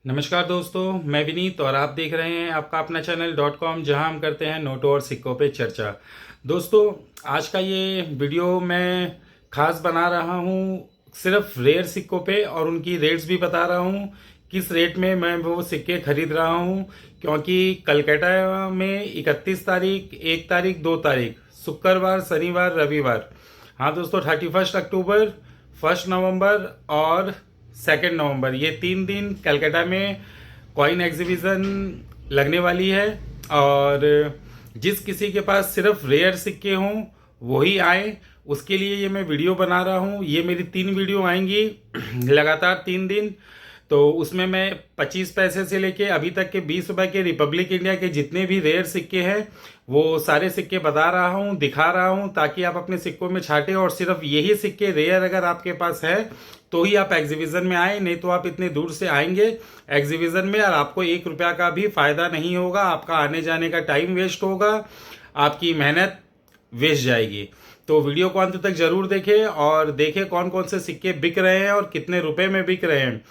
नमस्कार दोस्तों, मैं विनीत और आप देख रहे हैं आपका अपना चैनल .com, जहां हम करते हैं नोटों और सिक्कों पे चर्चा। दोस्तों, आज का ये वीडियो मैं खास बना रहा हूं सिर्फ रेयर सिक्कों पे और उनकी रेट्स भी बता रहा हूं किस रेट में मैं वो सिक्के खरीद रहा हूं, क्योंकि कलकत्ता में 31 तारीख, 1 तारीख, 2 तारीख, शुक्रवार, शनिवार, रविवार, हाँ दोस्तों, 31 अक्टूबर, 1 नवंबर और 2 नवंबर, ये 3 दिन कलकत्ता में कॉइन एग्जीबिशन लगने वाली है। और जिस किसी के पास सिर्फ रेयर सिक्के हों वही आए, उसके लिए ये मैं वीडियो बना रहा हूँ। ये मेरी 3 वीडियो आएंगी लगातार 3 दिन। तो उसमें मैं 25 पैसे से लेके अभी तक के 20 रुपए के रिपब्लिक इंडिया के जितने भी रेयर सिक्के हैं वो सारे सिक्के बता रहा हूँ, दिखा रहा हूँ, ताकि आप अपने सिक्कों में छाटें। और सिर्फ यही सिक्के रेयर अगर आपके पास है तो ही आप एग्जीबिशन में आए, नहीं तो आप इतने दूर से आएंगे एग्जीबिशन में और आपको 1 रुपया का भी फायदा नहीं होगा। आपका आने जाने का टाइम वेस्ट होगा, आपकी मेहनत वेस्ट जाएगी। तो वीडियो को अंत तक जरूर देखें और देखें कौन कौन से सिक्के बिक रहे हैं और कितने रुपए में बिक रहे हैं।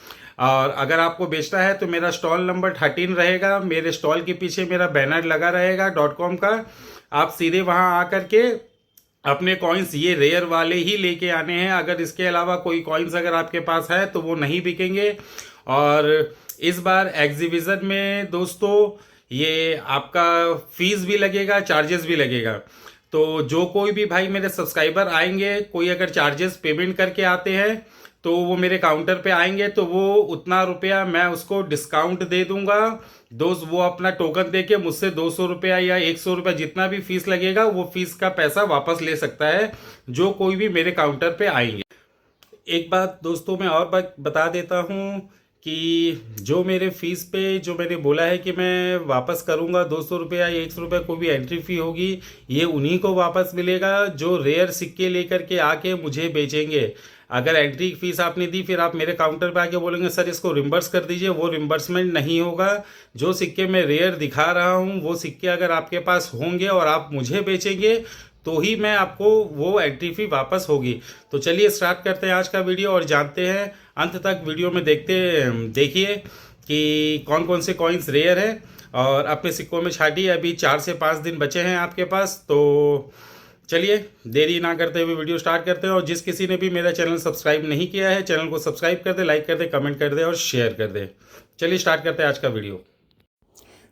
और अगर आपको बेचना है तो मेरा स्टॉल नंबर 13 रहेगा, मेरे स्टॉल के पीछे मेरा बैनर लगा रहेगा .com का। आप सीधे वहां आकर के अपने कॉइन्स ये रेयर वाले ही लेके आने हैं। अगर इसके अलावा कोई कॉइन्स अगर आपके पास है तो वो नहीं बिकेंगे। और इस बार एग्जीबिशन में दोस्तों ये आपका फीस भी लगेगा, चार्जेस भी लगेगा। तो जो कोई भी भाई मेरे सब्सक्राइबर आएंगे, कोई अगर चार्जेस पेमेंट करके आते हैं तो वो मेरे काउंटर पे आएंगे तो वो उतना रुपया मैं उसको डिस्काउंट दे दूंगा। दोस्त वो अपना टोकन दे के मुझसे 200 रुपया या 100 रुपया जितना भी फीस लगेगा वो फीस का पैसा वापस ले सकता है, जो कोई भी मेरे काउंटर पे आएंगे। एक बात दोस्तों मैं और बात बता देता हूँ कि जो मेरे फीस पे जो मैंने बोला है कि मैं वापस करूँगा 200 रुपया या 100 रुपया, कोई भी एंट्री फी होगी, ये उन्हीं को वापस मिलेगा जो रेयर सिक्के लेकर के आके मुझे बेचेंगे। अगर एंट्री फीस आपने दी फिर आप मेरे काउंटर पे आके बोलेंगे सर इसको रिम्बर्स कर दीजिए, वो रिम्बर्समेंट नहीं होगा। जो सिक्के मैं रेयर दिखा रहा हूँ वो सिक्के अगर आपके पास होंगे और आप मुझे बेचेंगे तो ही मैं आपको वो एंट्री फी वापस होगी। तो चलिए स्टार्ट करते हैं आज का वीडियो और जानते हैं, अंत तक वीडियो में देखिए कि कौन कौन से कॉइन्स रेयर है और अपने सिक्कों में छाटिए। अभी 4 से 5 दिन बचे हैं आपके पास, तो चलिए देरी ना करते हुए वीडियो स्टार्ट करते हैं। और जिस किसी ने भी मेरा चैनल सब्सक्राइब नहीं किया है, चैनल को सब्सक्राइब कर दे, लाइक कर दे, कमेंट कर दे और शेयर कर दे। चलिए स्टार्ट करते हैं आज का वीडियो।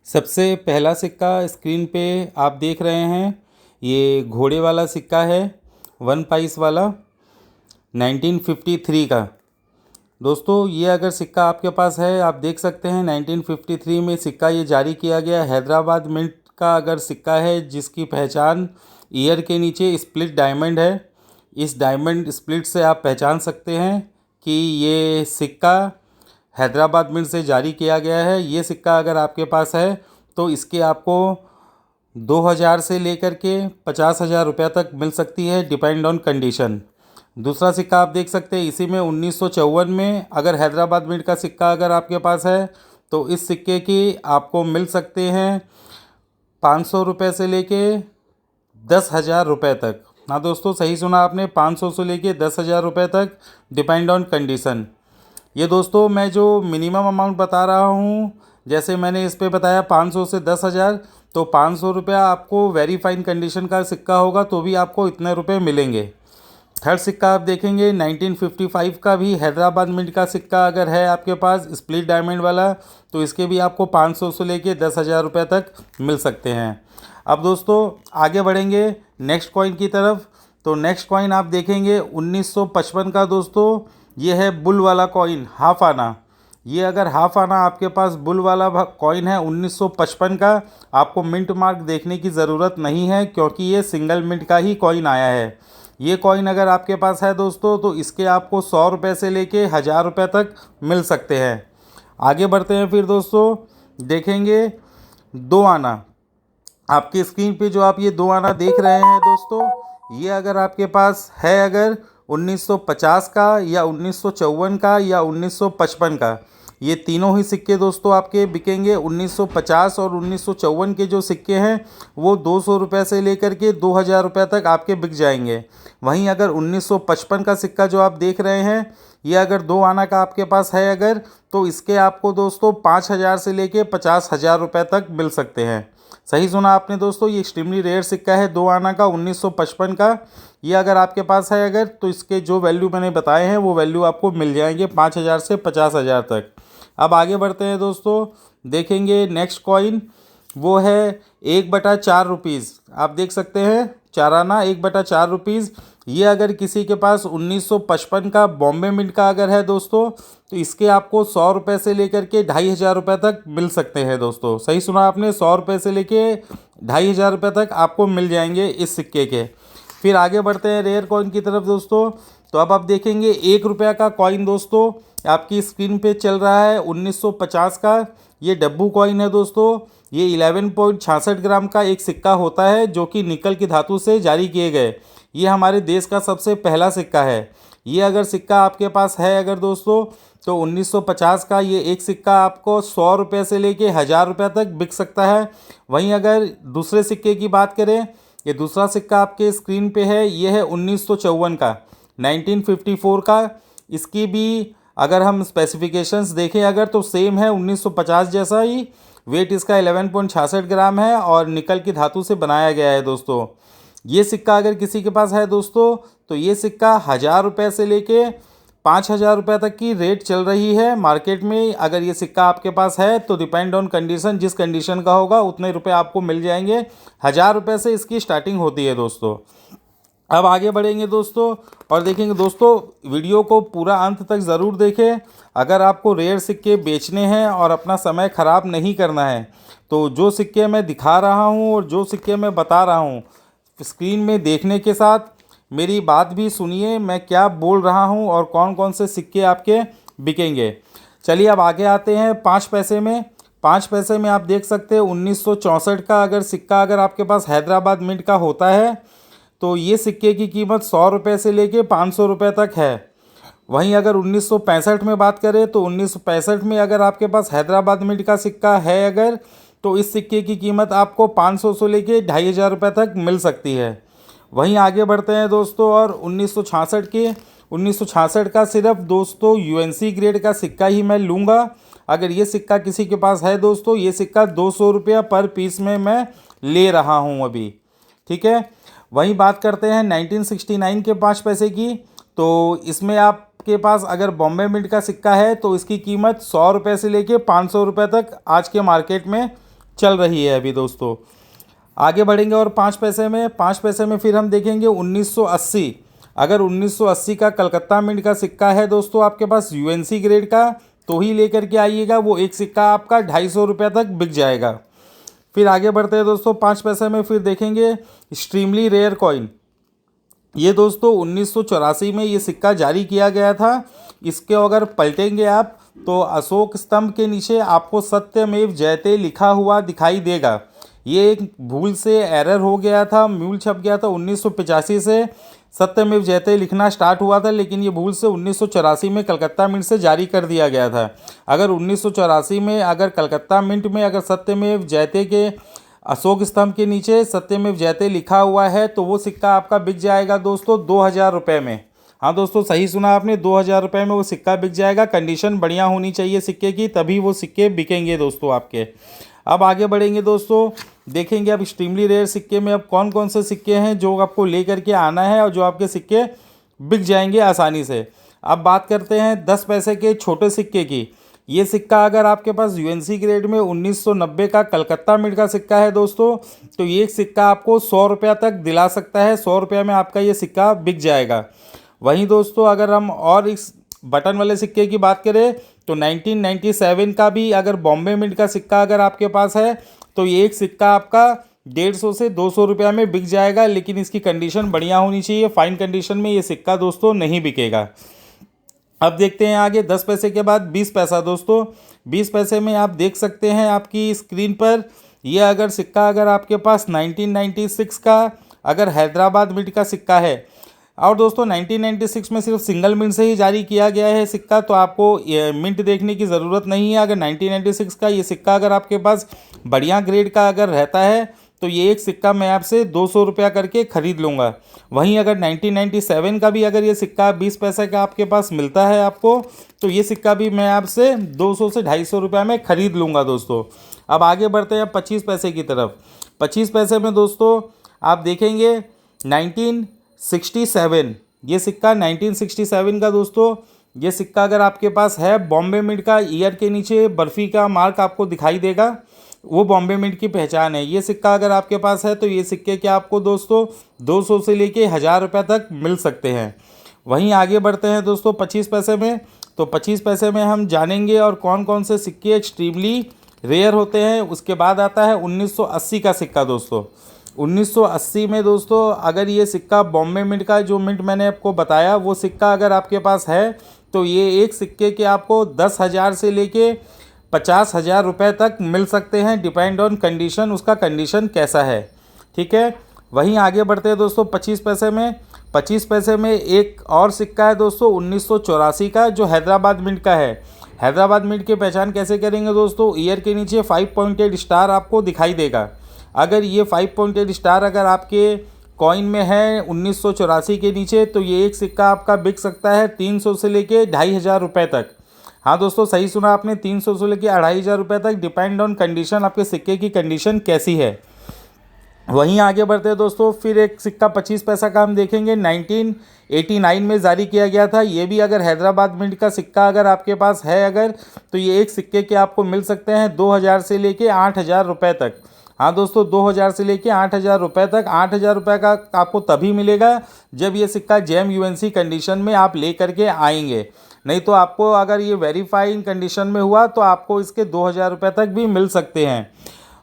सबसे पहला सिक्का स्क्रीन पे आप देख रहे हैं, ये घोड़े वाला सिक्का है, 1 पाइस वाला, 1953 का। दोस्तों ये अगर सिक्का आपके पास है, आप देख सकते हैं 1953 में सिक्का ये जारी किया गया। हैदराबाद मिंट का अगर सिक्का है जिसकी पहचान ईयर के नीचे स्प्लिट डायमंड है। इस डायमंड स्प्लिट से आप पहचान सकते हैं कि ये सिक्का हैदराबाद मिंट से जारी किया गया है। ये सिक्का अगर आपके पास है तो इसके आपको 2000 से लेकर के 50,000 रुपये तक मिल सकती है, डिपेंड ऑन कंडीशन। दूसरा सिक्का आप देख सकते हैं, इसी में 1954 में अगर हैदराबाद मिंट का सिक्का अगर आपके पास है तो इस सिक्के की आपको मिल सकते हैं 500 रुपये से लेके 10,000 रुपये तक। हाँ दोस्तों, सही सुना आपने, 500 से लेके 10,000 रुपये तक, डिपेंड ऑन कंडीशन। ये दोस्तों मैं जो मिनिमम अमाउंट बता रहा हूँ, जैसे मैंने इस पे बताया 500 से 10,000, तो 500 रुपया आपको वेरी फाइन कंडीशन का सिक्का होगा तो भी आपको इतने रुपए मिलेंगे। थर्ड सिक्का आप देखेंगे 1955 का भी हैदराबाद मिंट का सिक्का अगर है आपके पास स्प्लिट डायमंड वाला, तो इसके भी आपको 500 से लेके 10,000 रुपये तक मिल सकते हैं। अब दोस्तों आगे बढ़ेंगे नेक्स्ट कॉइन की तरफ। तो नेक्स्ट कॉइन आप देखेंगे 1955 का दोस्तों, ये है बुल वाला कॉइन, हाफ आना। ये अगर हाफ आना आपके पास बुल वाला कॉइन है 1955 का, आपको मिंट मार्क देखने की ज़रूरत नहीं है क्योंकि ये सिंगल मिंट का ही कॉइन आया है। ये कॉइन अगर आपके पास है दोस्तों तो इसके आपको 100 रुपये से लेके 1000 रुपये तक मिल सकते हैं। आगे बढ़ते हैं फिर दोस्तों, देखेंगे 2 आना। आपकी स्क्रीन पे जो आप ये 2 आना देख रहे हैं दोस्तों, ये अगर आपके पास है अगर 1950 का या 1954 का या 1955 का, ये तीनों ही सिक्के दोस्तों आपके बिकेंगे 1950 और 1954 के जो सिक्के हैं वो 200 रुपये से लेकर के 2000 रुपये तक आपके बिक जाएंगे। वहीं अगर 1955 का सिक्का जो आप देख रहे हैं, ये अगर 2 आना का आपके पास है अगर, तो इसके आपको दोस्तों 5000 से लेके 50,000 रुपये तक मिल सकते हैं। सही सुना आपने दोस्तों, ये एक्सट्रीमली रेयर सिक्का है 2 आना का 1955 का। ये अगर आपके पास है अगर, तो इसके जो वैल्यू मैंने बताए हैं वो वैल्यू आपको मिल जाएंगे 5000 से 50,000 तक। अब आगे बढ़ते हैं दोस्तों, देखेंगे नेक्स्ट कॉइन, वो है 1/4 रुपीज़। आप देख सकते हैं 4 आना 1/4 रुपीज़। ये अगर किसी के पास 1955 का बॉम्बे मिंट का अगर है दोस्तों, तो इसके आपको 100 रुपये से लेकर के 2500 रुपये तक मिल सकते हैं दोस्तों। सही सुना आपने, 100 रुपये से लेके 2500 रुपये तक आपको मिल जाएंगे इस सिक्के के। फिर आगे बढ़ते हैं रेयर कॉइन की तरफ दोस्तों। तो अब आप देखेंगे 1 रुपये का कॉइन दोस्तों आपकी स्क्रीन पे चल रहा है 1950 का। ये डब्बू कॉइन है दोस्तों। ये 11.66 ग्राम का एक सिक्का होता है जो कि निकल की धातु से जारी किए गए। ये हमारे देश का सबसे पहला सिक्का है। ये अगर सिक्का आपके पास है अगर दोस्तों, तो 1950 का ये एक सिक्का आपको 100 रुपये से लेके 1000 रुपये तक बिक सकता है। वहीं अगर दूसरे सिक्के की बात करें, ये दूसरा सिक्का आपके स्क्रीन पे है, ये है 1954 का, 1954 का। इसकी भी अगर हम स्पेसिफिकेशंस देखें अगर, तो सेम है 1950 जैसा ही। वेट इसका 11.66 ग्राम है और निकल की धातु से बनाया गया है दोस्तों। ये सिक्का अगर किसी के पास है दोस्तों, तो ये सिक्का 1000 रुपये से लेके 5000 रुपये तक की रेट चल रही है मार्केट में। अगर ये सिक्का आपके पास है तो डिपेंड ऑन कंडीशन, जिस कंडीशन का होगा उतने रुपए आपको मिल जाएंगे। 1000 रुपये से इसकी स्टार्टिंग होती है दोस्तों। अब आगे बढ़ेंगे दोस्तों और देखेंगे दोस्तों, वीडियो को पूरा अंत तक ज़रूर देखें। अगर आपको रेयर सिक्के बेचने हैं और अपना समय ख़राब नहीं करना है, तो जो सिक्के मैं दिखा रहा हूँ और जो सिक्के मैं बता रहा हूँ स्क्रीन में देखने के साथ मेरी बात भी सुनिए, मैं क्या बोल रहा हूँ और कौन कौन से सिक्के आपके बिकेंगे। चलिए अब आगे आते हैं 5 पैसे में। 5 पैसे में आप देख सकते हैं 1964 का अगर सिक्का अगर आपके पास हैदराबाद मिंट का होता है, तो ये सिक्के की कीमत 100 रुपये से लेके 500 रुपये तक है। वहीं अगर 1965 में बात करें, तो 1965 में अगर आपके पास हैदराबाद मिंट का सिक्का है अगर, तो इस सिक्के की कीमत आपको 500 से लेके 2500 रुपये तक मिल सकती है। वहीं आगे बढ़ते हैं दोस्तों और 1966 का सिर्फ दोस्तों यूएनसी ग्रेड का सिक्का ही मैं लूँगा। अगर ये सिक्का किसी के पास है दोस्तों, ये सिक्का 200 रुपया पर पीस में मैं ले रहा हूँ अभी, ठीक है। वहीं बात करते हैं 1969 के 5 पैसे की। तो इसमें आपके पास अगर बॉम्बे मिंट का सिक्का है तो इसकी कीमत 100 रुपये से लेके 500 रुपये तक आज के मार्केट में चल रही है अभी दोस्तों। आगे बढ़ेंगे और 5 पैसे में। 5 पैसे में फिर हम देखेंगे 1980। अगर 1980 का कलकत्ता मिंट का सिक्का है दोस्तों आपके पास यूएनसी ग्रेड का, तो ही लेकर के आइएगा, वो एक सिक्का आपका 250 रुपये तक बिक जाएगा। फिर आगे बढ़ते हैं दोस्तों 5 पैसे में। फिर देखेंगे एक्सट्रीमली रेयर कॉइन। ये दोस्तों 1984 में ये सिक्का जारी किया गया था। इसके अगर पलटेंगे आप, तो अशोक स्तंभ के नीचे आपको सत्यमेव जयते लिखा हुआ दिखाई देगा। ये एक भूल से एरर हो गया था, म्यूल छप गया था। 1985 से सत्यमेव जयते लिखना स्टार्ट हुआ था, लेकिन ये भूल से 1984 में कलकत्ता मिंट से जारी कर दिया गया था। अगर 1984 में अगर कलकत्ता मिंट में अगर सत्यमेव जयते के अशोक स्तंभ के नीचे सत्यमेव जयते लिखा हुआ है, तो वो सिक्का आपका बिक जाएगा दोस्तों 2000 रुपये में। हाँ दोस्तों, सही सुना आपने, 2000 रुपये में वो सिक्का बिक जाएगा। कंडीशन बढ़िया होनी चाहिए सिक्के की, तभी वो सिक्के बिकेंगे दोस्तों आपके। अब आगे बढ़ेंगे दोस्तों, देखेंगे अब एक्सट्रीमली रेयर सिक्के में अब कौन कौन से सिक्के हैं जो आपको लेकर के आना है और जो आपके सिक्के बिक जाएंगे आसानी से। अब बात करते हैं 10 पैसे के छोटे सिक्के की। ये सिक्का अगर आपके पास यूएनसी ग्रेड में 1990 का कलकत्ता मिंट का सिक्का है दोस्तों, तो ये सिक्का आपको 100 रुपया तक दिला सकता है। 100 रुपये में आपका ये सिक्का बिक जाएगा। वहीं दोस्तों अगर हम और इस बटन वाले सिक्के की बात करें, तो 1997 का भी अगर बॉम्बे मिंट का सिक्का अगर आपके पास है, तो ये एक सिक्का आपका 150 से 200 रुपया में बिक जाएगा। लेकिन इसकी कंडीशन बढ़िया होनी चाहिए, फाइन कंडीशन में ये सिक्का दोस्तों नहीं बिकेगा। अब देखते हैं आगे 10 पैसे के बाद 20 पैसा दोस्तों। 20 पैसे में आप देख सकते हैं आपकी स्क्रीन पर, यह अगर सिक्का अगर आपके पास 1996 का अगर हैदराबाद मिंट का सिक्का है, और दोस्तों 1996 में सिर्फ सिंगल मिंट से ही जारी किया गया है सिक्का, तो आपको मिंट देखने की ज़रूरत नहीं है। अगर 1996 का ये सिक्का अगर आपके पास बढ़िया ग्रेड का अगर रहता है तो ये एक सिक्का मैं आपसे 200 रुपया करके ख़रीद लूँगा। वहीं अगर 1997 का भी अगर ये सिक्का 20 पैसे का आपके पास मिलता है आपको, तो ये सिक्का भी मैं आपसे 200 से 250 रुपया में ख़रीद लूँगा दोस्तों। अब आगे बढ़ते हैं 25 पैसे की तरफ। 25 पैसे में दोस्तों आप देखेंगे 1967, ये सिक्का 1967 का दोस्तों। ये सिक्का अगर आपके पास है, बॉम्बे मिंट का ईयर के नीचे बर्फ़ी का मार्क आपको दिखाई देगा, वो बॉम्बे मिंट की पहचान है। ये सिक्का अगर आपके पास है तो ये सिक्के के आपको दोस्तों 200 से लेके 1000 रुपये तक मिल सकते हैं। वहीं आगे बढ़ते हैं दोस्तों 25 पैसे में। तो 25 पैसे में हम जानेंगे और कौन कौन से सिक्के एक्सट्रीमली रेयर होते हैं। उसके बाद आता है 1980 का सिक्का दोस्तों। 1980 में दोस्तों अगर ये सिक्का बॉम्बे मिंट का, जो मिंट मैंने आपको बताया, वो सिक्का अगर आपके पास है तो ये एक सिक्के के आपको 10,000 से लेके 50,000 रुपये तक मिल सकते हैं, डिपेंड ऑन कंडीशन, उसका कंडीशन कैसा है। ठीक है, वहीं आगे बढ़ते हैं दोस्तों 25 पैसे में। 25 पैसे में एक और सिक्का है दोस्तों 1984 का, जो हैदराबाद मिंट का है। हैदराबाद मिंट की पहचान कैसे करेंगे दोस्तों, ईयर के नीचे 5 पॉइंटेड स्टार आपको दिखाई देगा। अगर ये 5 पॉइंटेड स्टार अगर आपके कॉइन में है 1984 के नीचे, तो ये एक सिक्का आपका बिक सकता है 300 से लेके 2,500 रुपये तक। हाँ दोस्तों, सही सुना आपने, 300 से लेके 2,500 रुपये तक, डिपेंड ऑन कंडीशन, आपके सिक्के की कंडीशन कैसी है। वहीं आगे बढ़ते हैं दोस्तों, फिर एक सिक्का 25 पैसा का हम देखेंगे, 1989 में जारी किया गया था। ये भी अगर हैदराबाद मिंट का सिक्का अगर आपके पास है अगर, तो ये एक सिक्के के आपको मिल सकते हैं 2,000 से लेके 8,000 रुपये तक। हाँ दोस्तों, 2,000 से लेके 8,000 रुपये तक। 8,000 रुपये का आपको तभी मिलेगा जब ये सिक्का जेम यूएनसी कंडीशन में आप ले करके आएंगे, नहीं तो आपको अगर ये वेरीफाइंग कंडीशन में हुआ तो आपको इसके 2,000 रुपये तक भी मिल सकते हैं।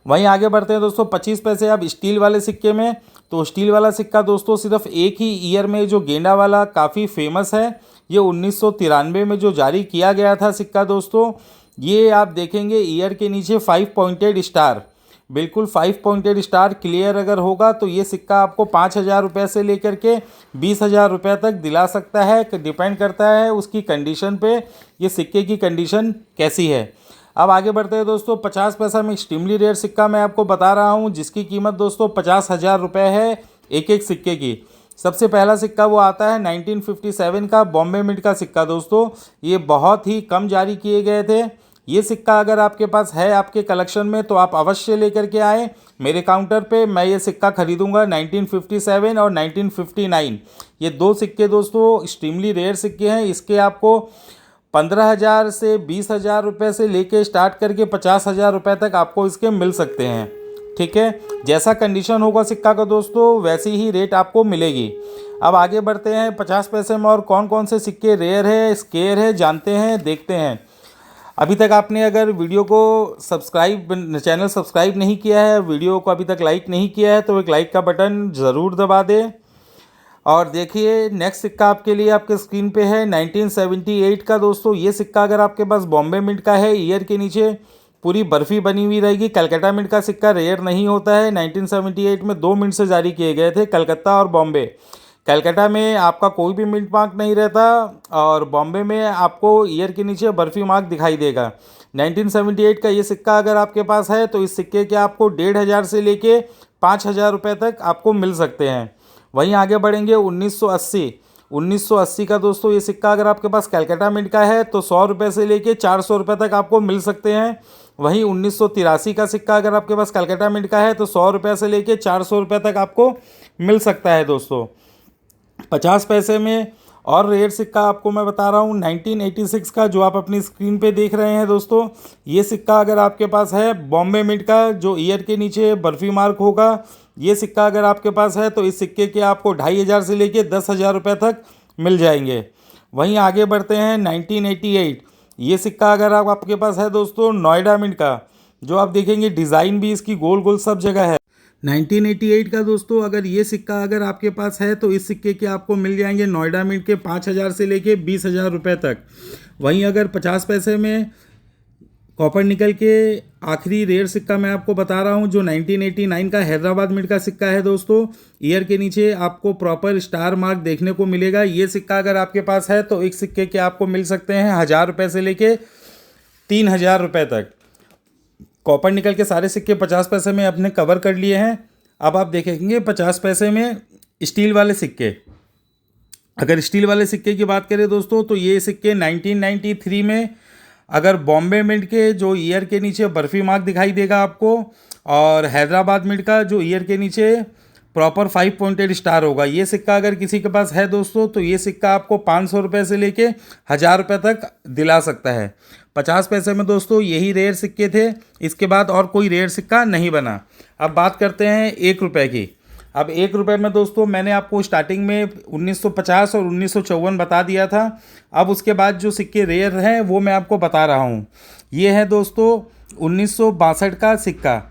वहीं आगे बढ़ते हैं दोस्तों 25 पैसे अब स्टील वाले सिक्के में। तो स्टील वाला सिक्का दोस्तों सिर्फ एक ही ईयर में जो गेंडा वाला काफ़ी फेमस है, ये 1993 में जो जारी किया गया था सिक्का दोस्तों। ये आप देखेंगे ईयर के नीचे 5 पॉइंटेड स्टार, बिल्कुल 5 पॉइंटेड स्टार क्लियर अगर होगा तो ये सिक्का आपको 5,000 रुपये से लेकर के 20,000 रुपये तक दिला सकता है। डिपेंड करता है उसकी कंडीशन पे, ये सिक्के की कंडीशन कैसी है। अब आगे बढ़ते हैं दोस्तों 50 पैसा में एक्सट्रीमली रेयर सिक्का मैं आपको बता रहा हूँ, जिसकी कीमत दोस्तों 50,000 रुपये है एक एक सिक्के की। सबसे पहला सिक्का वो आता है 1957 का बॉम्बे मिंट का सिक्का दोस्तों। ये बहुत ही कम जारी किए गए थे। ये सिक्का अगर आपके पास है आपके कलेक्शन में तो आप अवश्य लेकर के आए मेरे काउंटर पे, मैं ये सिक्का खरीदूंगा। 1957 और 1959 ये दो सिक्के दोस्तों एक्सट्रीमली रेयर सिक्के हैं। इसके आपको 15,000 से 20,000 रुपये से लेके स्टार्ट करके 50,000 रुपये तक आपको इसके मिल सकते हैं। ठीक है, जैसा कंडीशन होगा सिक्का का दोस्तों वैसी ही रेट आपको मिलेगी। अब आगे बढ़ते हैं 50 पैसे में और कौन कौन से सिक्के रेयर है, स्केयर है, जानते हैं, देखते हैं। अभी तक आपने अगर वीडियो को चैनल सब्सक्राइब नहीं किया है, वीडियो को अभी तक लाइक नहीं किया है, तो एक लाइक का बटन ज़रूर दबा दें। और देखिए नेक्स्ट सिक्का आपके लिए आपके स्क्रीन पे है 1978 का दोस्तों। ये सिक्का अगर आपके पास बॉम्बे मिंट का है, ईयर के नीचे पूरी बर्फ़ी बनी हुई रहेगी। कलकत्ता मिंट का सिक्का रेयर नहीं होता है। 1978 में 2 मिंट से जारी किए गए थे, कलकत्ता और बॉम्बे। कलकत्ता में आपका कोई भी मिंट मार्क नहीं रहता और बॉम्बे में आपको ईयर के नीचे बर्फ़ी मार्क दिखाई देगा। 1978 का ये सिक्का अगर आपके पास है तो इस सिक्के के आपको 1,500 से लेके 5,000 रुपये तक आपको मिल सकते हैं। वहीं आगे बढ़ेंगे 1980 का दोस्तों। ये सिक्का अगर आपके पास कलकत्ता मिंट का है तो 100 रुपये से लेके 400 रुपये तक आपको मिल सकते हैं। वहीं 1983 का सिक्का अगर आपके पास कलकत्ता मिंट का है तो 100 रुपये से लेके 400 रुपये तक आपको मिल सकता है दोस्तों। 50 पैसे में और रेयर सिक्का आपको मैं बता रहा हूँ 1986 का, जो आप अपनी स्क्रीन पे देख रहे हैं दोस्तों। ये सिक्का अगर आपके पास है बॉम्बे मिंट का, जो ईयर के नीचे बर्फ़ी मार्क होगा, ये सिक्का अगर आपके पास है तो इस सिक्के के आपको 2,500 से लेके 10,000 रुपये तक मिल जाएंगे। वहीं आगे बढ़ते हैं 1988। ये सिक्का अगर आपके पास है दोस्तों नोएडा मिंट का, जो आप देखेंगे डिज़ाइन भी इसकी गोल गोल सब जगह है। 1988 का दोस्तों अगर ये सिक्का अगर आपके पास है तो इस सिक्के के आपको मिल जाएंगे नोएडा मिंट के 5,000 से लेके 20,000 रुपये तक। वहीं अगर 50 पैसे में कॉपर निकल के आखिरी रेयर सिक्का मैं आपको बता रहा हूँ जो 1989 का हैदराबाद मिंट का सिक्का है दोस्तों। ईयर के नीचे आपको प्रॉपर स्टार मार्क देखने को मिलेगा। ये सिक्का अगर आपके पास है तो एक सिक्के के आपको मिल सकते हैं 1000 रुपये से लेके 3000 रुपये तक। कॉपर निकल के सारे सिक्के 50 पैसे में अपने कवर कर लिए हैं। अब आप देखेंगे 50 पैसे में स्टील वाले सिक्के। अगर स्टील वाले सिक्के की बात करें दोस्तों तो ये सिक्के 1993 में अगर बॉम्बे मिंट के जो ईयर के नीचे बर्फ़ी मार्क दिखाई देगा आपको, और हैदराबाद मिंट का जो ईयर के नीचे प्रॉपर 5 पॉइंटेड स्टार होगा, ये सिक्का अगर किसी के पास है दोस्तों तो ये सिक्का आपको 500 रुपये से लेके 1000 रुपये तक दिला सकता है। 50 पैसे में दोस्तों यही रेयर सिक्के थे, इसके बाद और कोई रेयर सिक्का नहीं बना। अब बात करते हैं 1 रुपये की। अब 1 रुपये में दोस्तों मैंने आपको स्टार्टिंग में 1950 और 1954 बता दिया था। अब उसके बाद जो सिक्के रेयर हैं वो मैं आपको बता रहा हूँ। ये है दोस्तों 1962 का सिक्का,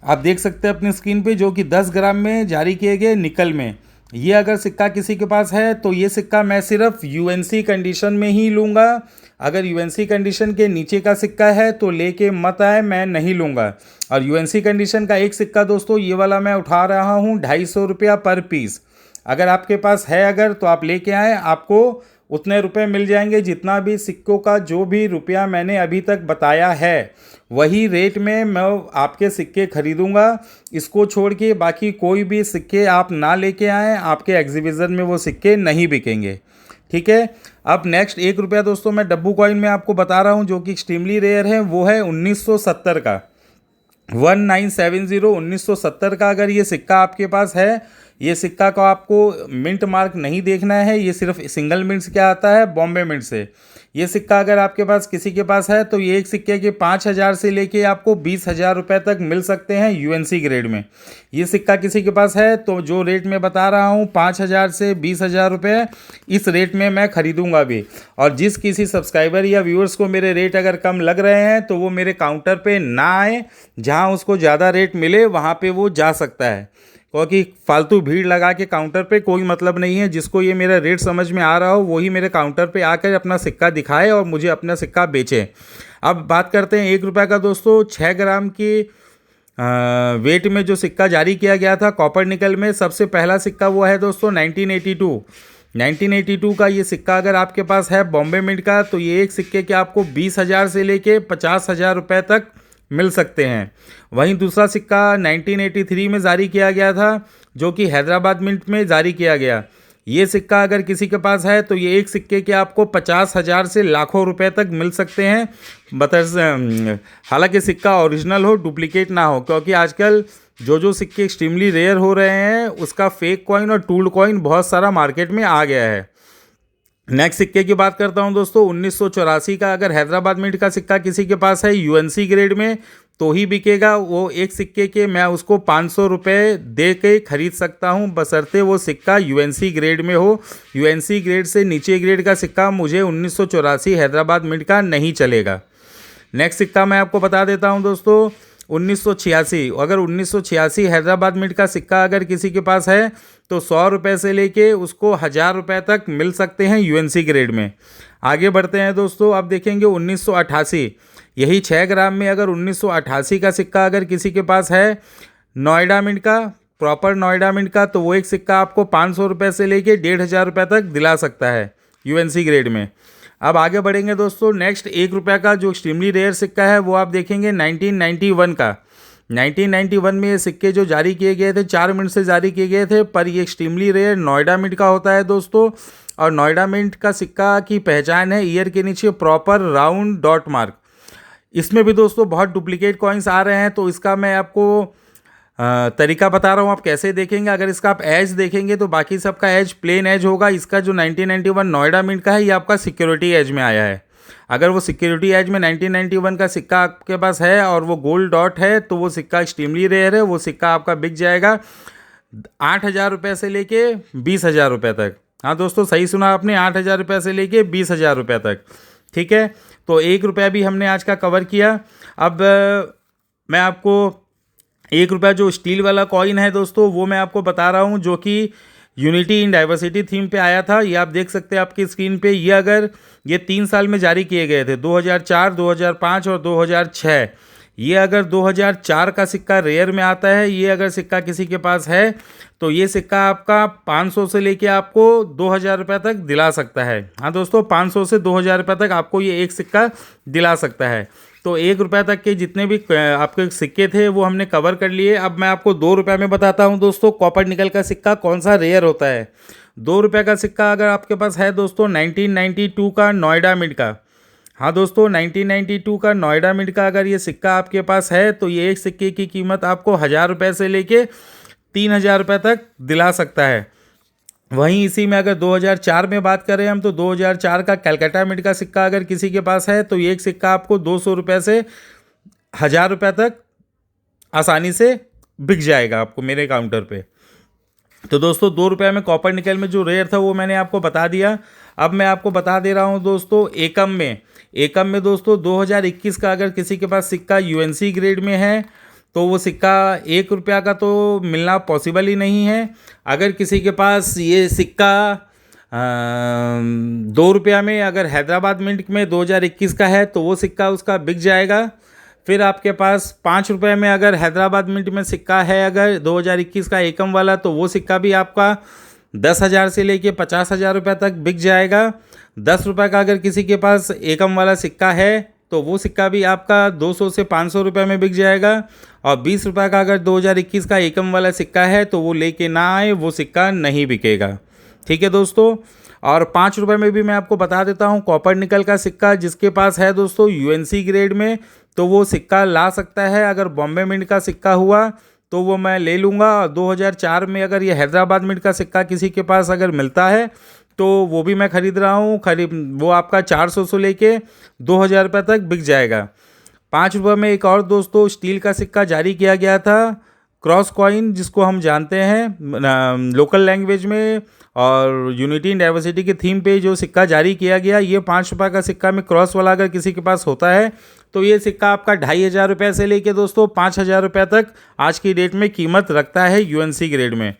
आप देख सकते हैं अपनी स्क्रीन पे, जो कि 10 ग्राम में जारी किए गए निकल में। ये अगर सिक्का किसी के पास है तो ये सिक्का मैं सिर्फ यूएनसी कंडीशन में ही लूँगा। अगर यूएनसी कंडीशन के नीचे का सिक्का है तो लेके मत आए, मैं नहीं लूँगा। और यूएनसी कंडीशन का एक सिक्का दोस्तों ये वाला मैं उठा रहा हूँ 250 रुपया पर पीस। अगर आपके पास है अगर तो आप लेके आएँ, आपको उतने रुपए मिल जाएंगे जितना भी सिक्कों का जो भी रुपया मैंने अभी तक बताया है वही रेट में मैं आपके सिक्के खरीदूंगा। इसको छोड़ के बाकी कोई भी सिक्के आप ना लेके आएँ, आपके एग्जीबिशन में वो सिक्के नहीं बिकेंगे। ठीक है। अब नेक्स्ट 1 रुपया दोस्तों मैं डब्बू कॉइन में आपको बता रहा हूँ जो कि एक्सट्रीमली रेयर है। वो है 1970 का 1970 1970 का। अगर ये सिक्का आपके पास है, ये सिक्का को आपको मिंट मार्क नहीं देखना है, ये सिर्फ सिंगल मिंट से क्या आता है, बॉम्बे मिंट से। ये सिक्का अगर आपके पास किसी के पास है तो ये एक सिक्के के 5000 से लेके आपको 20,000 रुपये तक मिल सकते हैं यूएनसी ग्रेड में। ये सिक्का किसी के पास है तो जो रेट मैं बता रहा हूँ 5000 से 20,000 रुपये, इस रेट में मैं खरीदूंगा भी। और जिस किसी सब्सक्राइबर या व्यूअर्स को मेरे रेट अगर कम लग रहे हैं तो वो मेरे काउंटर पे ना आए, जहाँ उसको ज़्यादा रेट मिले वहाँ पे वो जा सकता है, क्योंकि फालतू भीड़ लगा के काउंटर पे कोई मतलब नहीं है। जिसको ये मेरा रेट समझ में आ रहा हो वही मेरे काउंटर पे आकर अपना सिक्का दिखाए और मुझे अपना सिक्का बेचे। अब बात करते हैं 1 रुपये का दोस्तों। 6 ग्राम की वेट में जो सिक्का जारी किया गया था कॉपर निकल में, सबसे पहला सिक्का वो है दोस्तों 1982 का। ये सिक्का अगर आपके पास है बॉम्बे मिंट का तो ये एक सिक्के के आपको 20,000 से लेके 50,000 रुपये तक मिल सकते हैं। वहीं दूसरा सिक्का 1983 में जारी किया गया था जो कि हैदराबाद मिंट में जारी किया गया। ये सिक्का अगर किसी के पास है तो ये एक सिक्के के आपको 50,000 से लाखों रुपए तक मिल सकते हैं। हालांकि सिक्का ओरिजिनल हो, डुप्लीकेट ना हो, क्योंकि आजकल जो सिक्के एक्सट्रीमली रेयर हो रहे हैं उसका फेक कॉइन और टूल्ड कॉइन बहुत सारा मार्केट में आ गया है। नेक्स्ट सिक्के की बात करता हूं दोस्तों 1984 का। अगर हैदराबाद मिंट का सिक्का किसी के पास है यूएनसी ग्रेड में तो ही बिकेगा। वो एक सिक्के के मैं उसको 500 रुपये दे के खरीद सकता हूं, बशर्ते वो सिक्का यूएनसी ग्रेड में हो। यूएनसी ग्रेड से नीचे ग्रेड का सिक्का मुझे 1984 हैदराबाद मिंट का नहीं चलेगा। नेक्स्ट सिक्का मैं आपको बता देता हूं दोस्तों 1986। अगर 1986 हैदराबाद मिंट का सिक्का अगर किसी के पास है तो 100 रुपये से लेके उसको 1000 रुपये तक मिल सकते हैं यूएनसी ग्रेड में। आगे बढ़ते हैं दोस्तों। अब देखेंगे 1988, यही 6 ग्राम में अगर 1988 का सिक्का अगर किसी के पास है नोएडा मिंट का, प्रॉपर नोएडा मिंट का, तो वो एक सिक्का आपको 500 रुपये से लेके 1500 रुपये तक दिला सकता है यूएनसी ग्रेड में। अब आगे बढ़ेंगे दोस्तों। नेक्स्ट 1 रुपये का जो एक्सट्रीमली रेयर सिक्का है वो आप देखेंगे 1991 का। 1991 में ये सिक्के जो जारी किए गए थे 4 मिनट से जारी किए गए थे, पर ये एक्सट्रीमली रेयर नोएडा मिंट का होता है दोस्तों। और नोएडा मिंट का सिक्का की पहचान है ईयर के नीचे प्रॉपर राउंड डॉट मार्क। इसमें भी दोस्तों बहुत डुप्लीकेट कॉइन्स आ रहे हैं, तो इसका मैं आपको तरीका बता रहा हूँ आप कैसे देखेंगे। अगर इसका आप एज देखेंगे तो बाकी सबका एज प्लेन एज होगा। इसका जो 1991 नोएडा मिंट का है ये आपका सिक्योरिटी एज में आया है। अगर वो सिक्योरिटी एज में 1991 का सिक्का आपके पास है और वो गोल्ड डॉट है तो वो सिक्का एक्सट्रीमली रेयर है। वो सिक्का आपका बिक जाएगा 8,000 रुपये से लेके 20,000 रुपये तक। हाँ दोस्तों, सही सुना आपने, 8,000 रुपये से लेके 20,000 रुपये तक। ठीक है, तो 1 रुपया भी हमने आज का कवर किया। अब मैं आपको 1 रुपया जो स्टील वाला कॉइन है दोस्तों वो मैं आपको बता रहा हूँ, जो कि यूनिटी इन डाइवर्सिटी थीम पे आया था। ये आप देख सकते हैं आपकी स्क्रीन पे। ये 3 साल में जारी किए गए थे, 2004, 2005 और 2006। ये अगर 2004 का सिक्का रेयर में आता है, ये अगर सिक्का किसी के पास है तो ये सिक्का आपका 500 से लेके आपको 2000 रुपये तक दिला सकता है। हाँ दोस्तों, 500 से 2000 रुपये तक आपको ये एक सिक्का दिला सकता है। तो 1 रुपये तक के जितने भी आपके सिक्के थे वो हमने कवर कर लिए। अब मैं आपको 2 रुपये में बताता हूँ दोस्तों, कॉपर निकल का सिक्का कौन सा रेयर होता है। 2 रुपये का सिक्का अगर आपके पास है दोस्तों 1992 का नोएडा मिंट का, हाँ दोस्तों 1992 का नोएडा मिंट का अगर ये सिक्का आपके पास है तो ये एक सिक्के की कीमत आपको 1000 रुपये से लेके 3000 रुपये तक दिला सकता है। वहीं इसी में अगर 2004 में बात करें हम तो 2004 का कलकत्ता मिंट का सिक्का अगर किसी के पास है तो ये एक सिक्का आपको 200 रुपये से 1000 रुपये तक आसानी से बिक जाएगा आपको मेरे काउंटर पे। तो दोस्तों 2 रुपये में कॉपर निकल में जो रेयर था वो मैंने आपको बता दिया। अब मैं आपको बता दे रहा हूँ दोस्तों एकम में दोस्तों 2021 का अगर किसी के पास सिक्का यूएनसी ग्रेड में है तो वो सिक्का 1 रुपया का तो मिलना पॉसिबल ही नहीं है। अगर किसी के पास ये सिक्का 2 रुपया में अगर हैदराबाद मिंट में 2021 का है तो वो सिक्का उसका बिक जाएगा। फिर आपके पास 5 रुपये में अगर हैदराबाद मिंट में सिक्का है अगर 2021 का एकम वाला तो वो सिक्का भी आपका 10,000 से लेके 50,000 रुपये तक बिक जाएगा। 10 रुपये का अगर किसी के पास एकम वाला सिक्का है तो वो सिक्का भी आपका 200 से 500 रुपये में बिक जाएगा। और 20 रुपये का अगर 2021 का एकम वाला सिक्का है तो वो लेके ना आए, वो सिक्का नहीं बिकेगा। ठीक है दोस्तों। और 5 रुपये में भी मैं आपको बता देता हूँ कॉपर निकल का सिक्का जिसके पास है दोस्तों यूएनसी ग्रेड में तो वो सिक्का ला सकता है। अगर बॉम्बे मिंट का सिक्का हुआ तो वो मैं ले लूँगा। 2004 में अगर ये हैदराबाद मिंट का सिक्का किसी के पास अगर मिलता है तो वो भी मैं ख़रीद रहा हूँ। वो आपका 400 से लेके 2000 रुपये तक बिक जाएगा। 5 रुपये में एक और दोस्तों स्टील का सिक्का जारी किया गया था, क्रॉस कॉइन जिसको हम जानते हैं लोकल लैंग्वेज में, और यूनिटी एंड डाइवर्सिटी के थीम पे जो सिक्का जारी किया गया, ये 5 रुपये का सिक्का में क्रॉस वाला अगर किसी के पास होता है तो ये सिक्का आपका 2500 रुपये से लेके दोस्तों 5000 रुपये तक आज की डेट में कीमत रखता है यूएनसी ग्रेड में।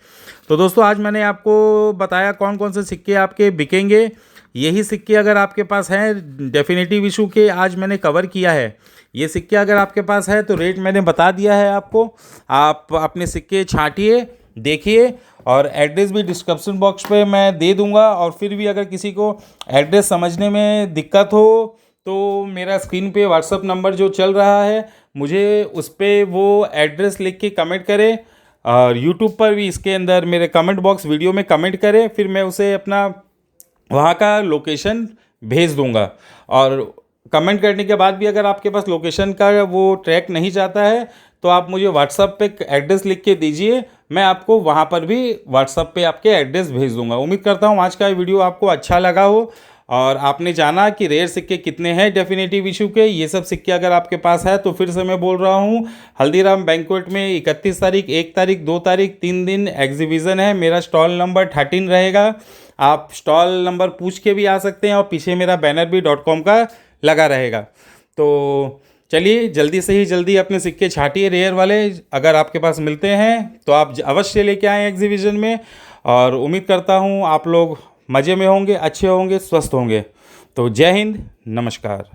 तो दोस्तों आज मैंने आपको बताया कौन कौन से सिक्के आपके बिकेंगे। यही सिक्के अगर आपके पास हैं डेफिनेटिव इशू के आज मैंने कवर किया है। ये सिक्के अगर आपके पास है तो रेट मैंने बता दिया है आपको। आप अपने सिक्के छांटिए, देखिए, और एड्रेस भी डिस्क्रिप्शन बॉक्स पे मैं दे दूंगा। और फिर भी अगर किसी को एड्रेस समझने में दिक्कत हो तो मेरा स्क्रीन पे व्हाट्सअप नंबर जो चल रहा है मुझे उस पर वो एड्रेस लिख के कमेंट करें, और यूट्यूब पर भी इसके अंदर मेरे कमेंट बॉक्स वीडियो में कमेंट करें, फिर मैं उसे अपना वहाँ का लोकेशन भेज दूँगा। और कमेंट करने के बाद भी अगर आपके पास लोकेशन का वो ट्रैक नहीं जाता है तो आप मुझे व्हाट्सअप पे एड्रेस लिख के दीजिए, मैं आपको वहाँ पर भी व्हाट्सअप पे आपके एड्रेस भेज दूँगा। उम्मीद करता हूँ आज का वीडियो आपको अच्छा लगा हो और आपने जाना कि रेयर सिक्के कितने हैं डेफिनेटिव इशू के। ये सब सिक्के अगर आपके पास है तो फिर से मैं बोल रहा हूँ, हल्दीराम बैंक्वेट में 31 तारीख, 1 तारीख, 2 तारीख 3 दिन एग्जीबिशन है। मेरा स्टॉल नंबर 13 रहेगा। आप स्टॉल नंबर पूछ के भी आ सकते हैं और पीछे मेरा बैनर भी .com का लगा रहेगा। तो चलिए जल्दी से ही जल्दी अपने सिक्के छाटिए रेयर वाले, अगर आपके पास मिलते हैं तो आप अवश्य लेके आएँ एग्जीबिशन में। और उम्मीद करता हूँ आप लोग मज़े में होंगे, अच्छे होंगे, स्वस्थ होंगे। तो जय हिंद, नमस्कार।